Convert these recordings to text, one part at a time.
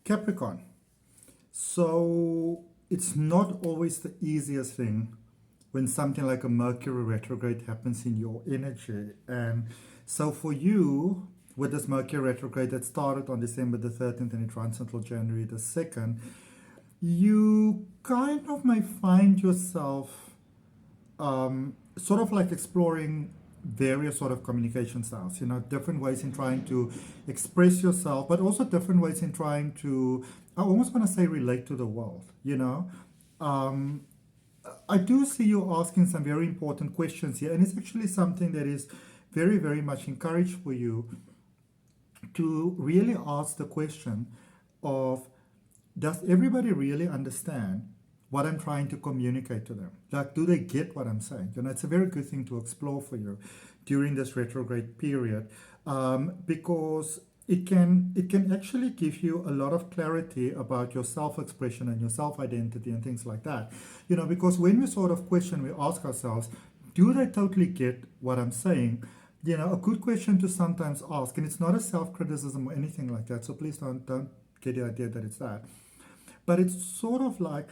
Capricorn. So it's not always the easiest thing when something like a Mercury retrograde happens in your energy. And so for you, with this Mercury retrograde that started on December the 13th and it runs until January the 2nd, you kind of may find yourself sort of like exploring various sort of communication styles, different ways in trying to express yourself, but also different ways in trying to, I almost want to say, relate to the world. I do see you asking some very important questions here, and it's actually something that is very, very much encouraged for you to really ask the question of, does everybody really understand what I'm trying to communicate to them? Like, do they get what I'm saying? It's a very good thing to explore for you during this retrograde period, because it can actually give you a lot of clarity about your self-expression and your self-identity and things like that. Because when we sort of question, we ask ourselves, do they totally get what I'm saying? A good question to sometimes ask, and it's not a self-criticism or anything like that, so please don't get the idea that it's that. But it's sort of like,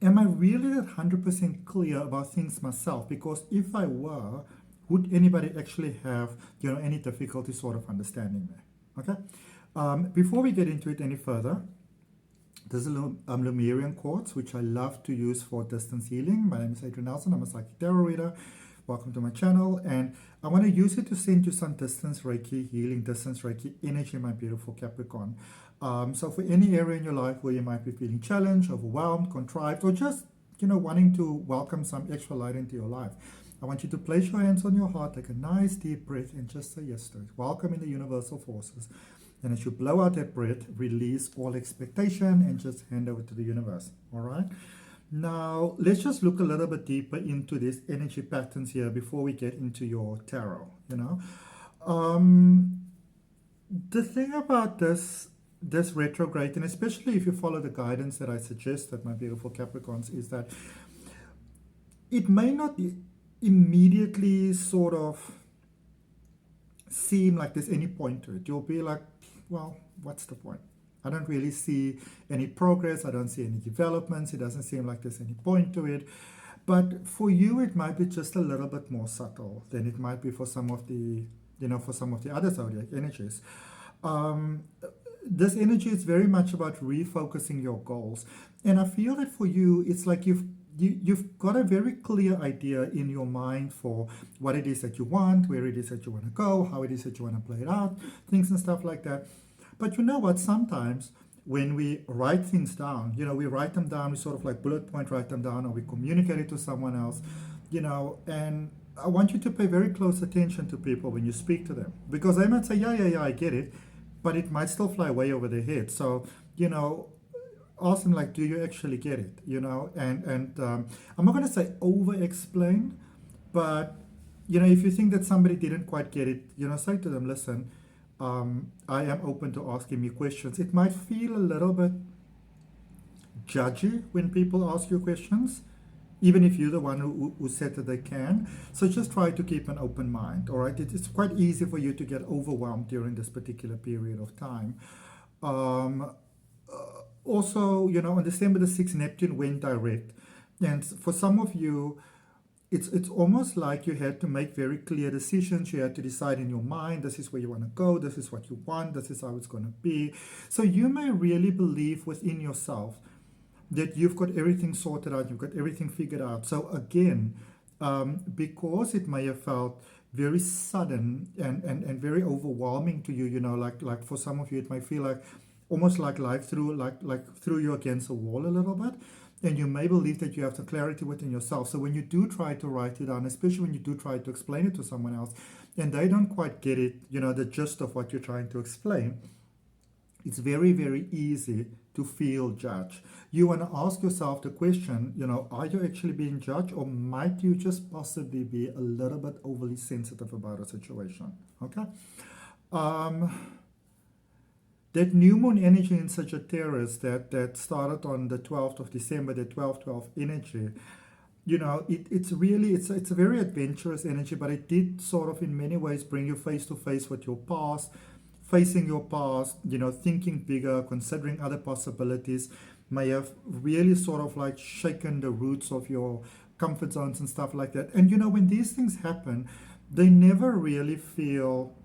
am I really that 100% clear about things myself? Because if I were, would anybody actually have, any difficulty sort of understanding me? Okay. Before we get into it any further, there's a Lemurian quartz, which I love to use for distance healing. My name is Adrian Nelson. I'm a psychic tarot reader. Welcome to my channel. And I want to use it to send you some distance Reiki healing, distance Reiki energy, my beautiful Capricorn. So for any area in your life where you might be feeling challenged, overwhelmed, contrived, or just, wanting to welcome some extra light into your life, I want you to place your hands on your heart, take a nice deep breath, and just say yes to it. Welcome in the universal forces. And as you blow out that breath, release all expectation and just hand over to the universe. All right? Now, let's just look a little bit deeper into these energy patterns here before we get into your tarot, The thing about this retrograde, and especially if you follow the guidance that I suggested, my beautiful Capricorns, is that it may not immediately sort of seem like there's any point to it. You'll be like, well, what's the point? I don't really see any progress. I don't see any developments. It doesn't seem like there's any point to it. But for you, it might be just a little bit more subtle than it might be for some of the, for some of the other zodiac energies. This energy is very much about refocusing your goals. And I feel that for you, it's like you've got a very clear idea in your mind for what it is that you want, where it is that you want to go, how it is that you want to play it out, things and stuff like that. But you know what? Sometimes when we write things down, we write them down, we sort of like bullet point write them down, or we communicate it to someone else, and I want you to pay very close attention to people when you speak to them, because they might say, yeah, I get it, but it might still fly way over their head. So, ask them, like, do you actually get it? And I'm not going to say over-explain, but, if you think that somebody didn't quite get it, say to them, listen, I am open to asking me questions. It might feel a little bit judgy when people ask you questions, even if you're the one who said that they can. So just try to keep an open mind, all right? It's quite easy for you to get overwhelmed during this particular period of time. Also, on December the 6th, Neptune went direct. And for some of you, it's almost like you had to make very clear decisions. You had to decide in your mind, this is where you want to go, this is what you want, this is how it's going to be. So you may really believe within yourself that you've got everything sorted out, you've got everything figured out. So again, because it may have felt very sudden and very overwhelming to you, like for some of you, it might feel like almost like life threw you against a wall a little bit. And you may believe that you have the clarity within yourself. So when you do try to write it down, especially when you do try to explain it to someone else, and they don't quite get it, the gist of what you're trying to explain, it's very, very easy to feel judged. You want to ask yourself the question, are you actually being judged, or might you just possibly be a little bit overly sensitive about a situation? Okay? That new moon energy in Sagittarius that started on the 12th of December, the 12-12 energy, it's a very adventurous energy, but it did sort of in many ways bring you face to face with your past, facing your past, thinking bigger, considering other possibilities, may have really sort of like shaken the roots of your comfort zones and stuff like that. And when these things happen, they never really feel,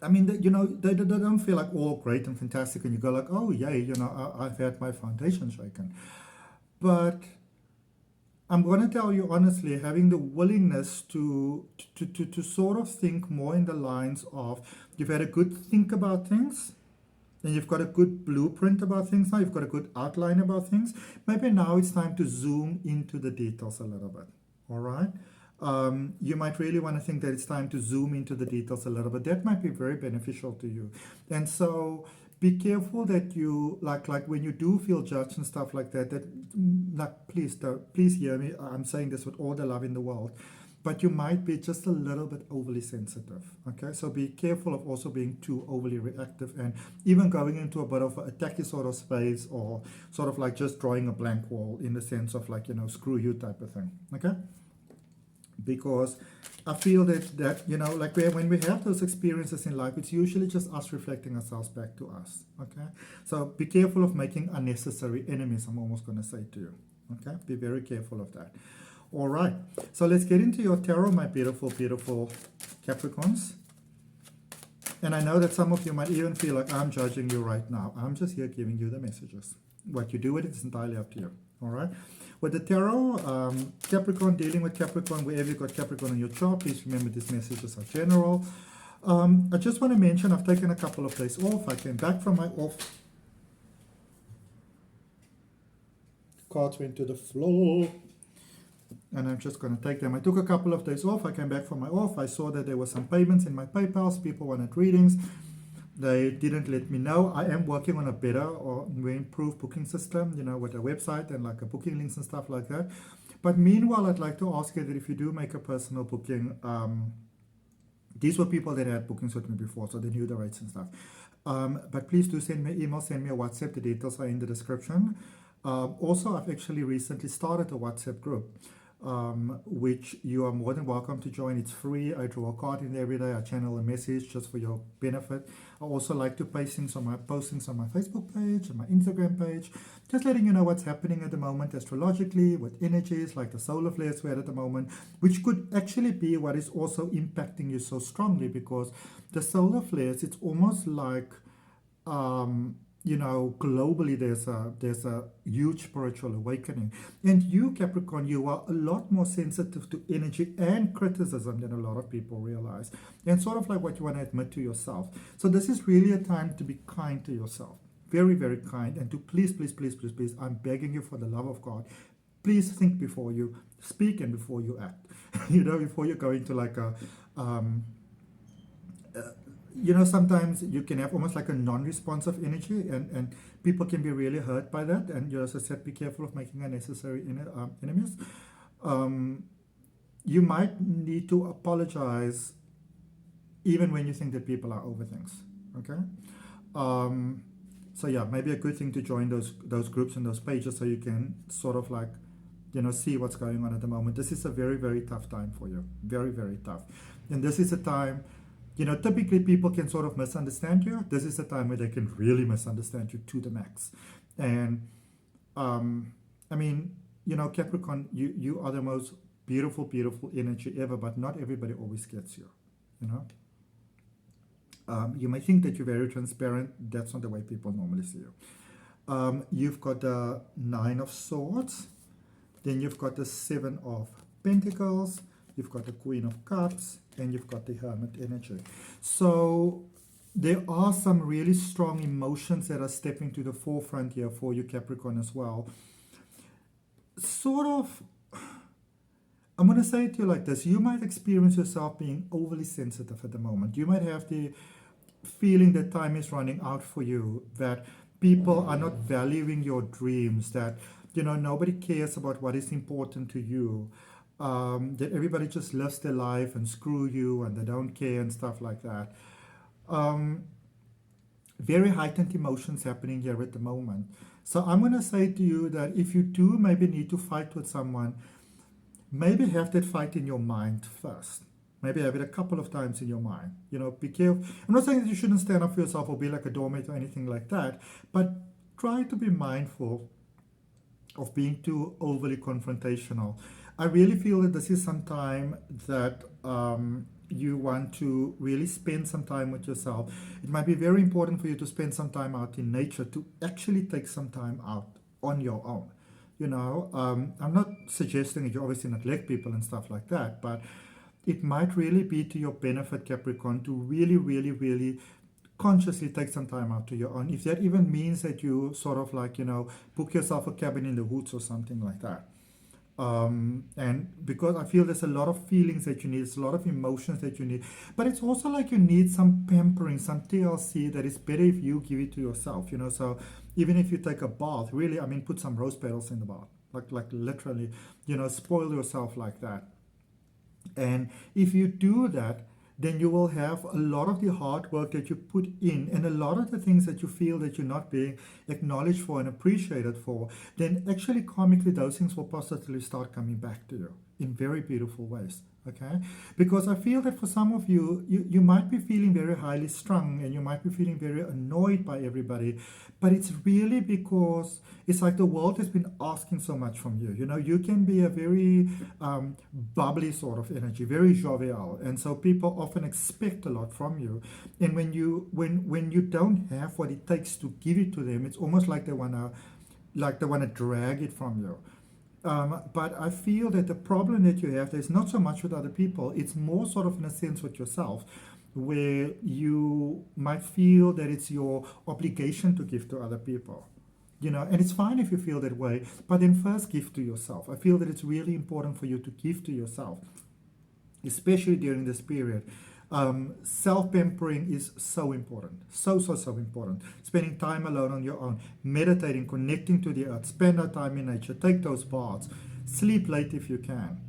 I mean, they don't feel like all great and fantastic, and you go like, oh yay, I've had my foundation shaken. But I'm going to tell you honestly, having the willingness to sort of think more in the lines of, you've had a good think about things, and you've got a good blueprint about things now, you've got a good outline about things. Maybe now it's time to zoom into the details a little bit, all right? You might really want to think that it's time to zoom into the details a little bit. That might be very beneficial to you. And so be careful that you, like when you do feel judged and stuff like that, please hear me, I'm saying this with all the love in the world, but you might be just a little bit overly sensitive, okay? So be careful of also being too overly reactive and even going into a bit of an attacky sort of space, or sort of like just drawing a blank wall in the sense of like, screw you type of thing, okay? Because I feel that like when we have those experiences in life, it's usually just us reflecting ourselves back to us, okay? So be careful of making unnecessary enemies, I'm almost going to say to you, okay? Be very careful of that. All right, so let's get into your tarot, my beautiful, beautiful Capricorns. And I know that some of you might even feel like I'm judging you right now. I'm just here giving you the messages. What you do with it is entirely up to you, all right? With the tarot, Capricorn, dealing with Capricorn, wherever you've got Capricorn on your chart, please remember these messages are general. I just want to mention I've taken a couple of days off. I came back from my off. Cards went to the floor. And I'm just going to take them. I took a couple of days off. I came back from my off. I saw that there were some payments in my PayPals. People wanted readings. They didn't let me know. I am working on a better or more improved booking system, with a website and like a booking links and stuff like that. But meanwhile, I'd like to ask you that if you do make a personal booking, these were people that had bookings with me before, so they knew the rates and stuff. But please do send me an email, send me a WhatsApp. The details are in the description. Also, I've actually recently started a WhatsApp group, which you are more than welcome to join. It's free. I draw a card in there every day. I channel a message just for your benefit. I also like to post things on my Facebook page and my Instagram page, just letting you know what's happening at the moment astrologically with energies like the solar flares we're at the moment, which could actually be what is also impacting you so strongly, because the solar flares, it's almost like globally there's a huge spiritual awakening. And you, Capricorn, you are a lot more sensitive to energy and criticism than a lot of people realize. And sort of like what you want to admit to yourself. So this is really a time to be kind to yourself. Very, very kind. And to please, I'm begging you for the love of God, please think before you speak and before you act. Before you go into like a sometimes you can have almost like a non-responsive energy, and people can be really hurt by that. And as I said, be careful of making unnecessary enemies. You might need to apologize even when you think that people are over things, okay? So yeah, maybe a good thing to join those groups and those pages so you can sort of like, see what's going on at the moment. This is a very, very tough time for you. Very, very tough. And this is a time, typically people can sort of misunderstand you. This is a time where they can really misunderstand you to the max. And, Capricorn, you are the most beautiful, beautiful energy ever, but not everybody always gets you, You may think that you're very transparent. That's not the way people normally see you. You've got the 9 of Swords. Then you've got the 7 of Pentacles. You've got the Queen of Cups. And you've got the Hermit energy. So there are some really strong emotions that are stepping to the forefront here for you, Capricorn, as well. Sort of, I'm going to say it to you like this. You might experience yourself being overly sensitive at the moment. You might have the feeling that time is running out for you, that people are not valuing your dreams, that, nobody cares about what is important to you. That everybody just lives their life and screw you and they don't care and stuff like that. Very heightened emotions happening here at the moment. So I'm going to say to you that if you do maybe need to fight with someone, maybe have that fight in your mind first. Maybe have it a couple of times in your mind. Be careful. I'm not saying that you shouldn't stand up for yourself or be like a doormat or anything like that, but try to be mindful of being too overly confrontational. I really feel that this is some time that you want to really spend some time with yourself. It might be very important for you to spend some time out in nature, to actually take some time out on your own. I'm not suggesting that you obviously neglect people and stuff like that, but it might really be to your benefit, Capricorn, to really, really, really consciously take some time out to your own. If that even means that you sort of like, book yourself a cabin in the woods or something like that. And because I feel there's a lot of feelings that you need, there's a lot of emotions that you need, but it's also like you need some pampering, some TLC that is better if you give it to yourself, so even if you take a bath, really, I mean, put some rose petals in the bath, like literally, spoil yourself like that. And if you do that, then you will have a lot of the hard work that you put in and a lot of the things that you feel that you're not being acknowledged for and appreciated for, then actually karmically those things will positively start coming back to you in very beautiful ways. Okay, because I feel that for some of you, you might be feeling very highly strung and you might be feeling very annoyed by everybody, but it's really because it's like the world has been asking so much from you. You can be a very bubbly sort of energy, very jovial, and so people often expect a lot from you. And when you don't have what it takes to give it to them, it's almost like they wanna drag it from you. But I feel that the problem that you have, there's not so much with other people, it's more sort of in a sense with yourself, where you might feel that it's your obligation to give to other people. And it's fine if you feel that way, but then first give to yourself. I feel that it's really important for you to give to yourself, especially during this period. Self-pampering is so important. So important. Spending time alone on your own, meditating, connecting to the earth, spend that time in nature, take those baths, sleep late if you can.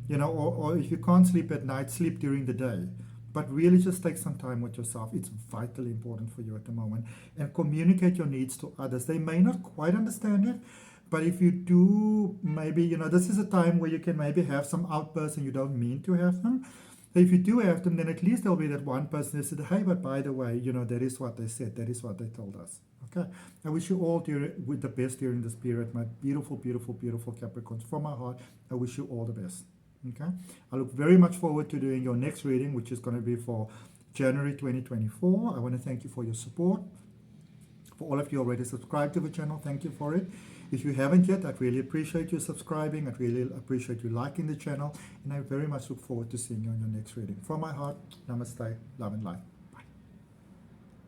Or if you can't sleep at night, sleep during the day. But really just take some time with yourself. It's vitally important for you at the moment. And communicate your needs to others. They may not quite understand it, but if you do, maybe, this is a time where you can maybe have some outbursts and you don't mean to have them. If you do have them, then at least there'll be that one person that said, hey, but by the way, that is what they said, that is what they told us. Okay. I wish you all with the best during this period, my beautiful, beautiful, beautiful Capricorns. From my heart, I wish you all the best. Okay. I look very much forward to doing your next reading, which is going to be for January 2024. I want to thank you for your support. For all of you already subscribed to the channel, thank you for it. If you haven't yet, I'd really appreciate you subscribing. I'd really appreciate you liking the channel. And I very much look forward to seeing you on your next reading. From my heart, namaste, love and light.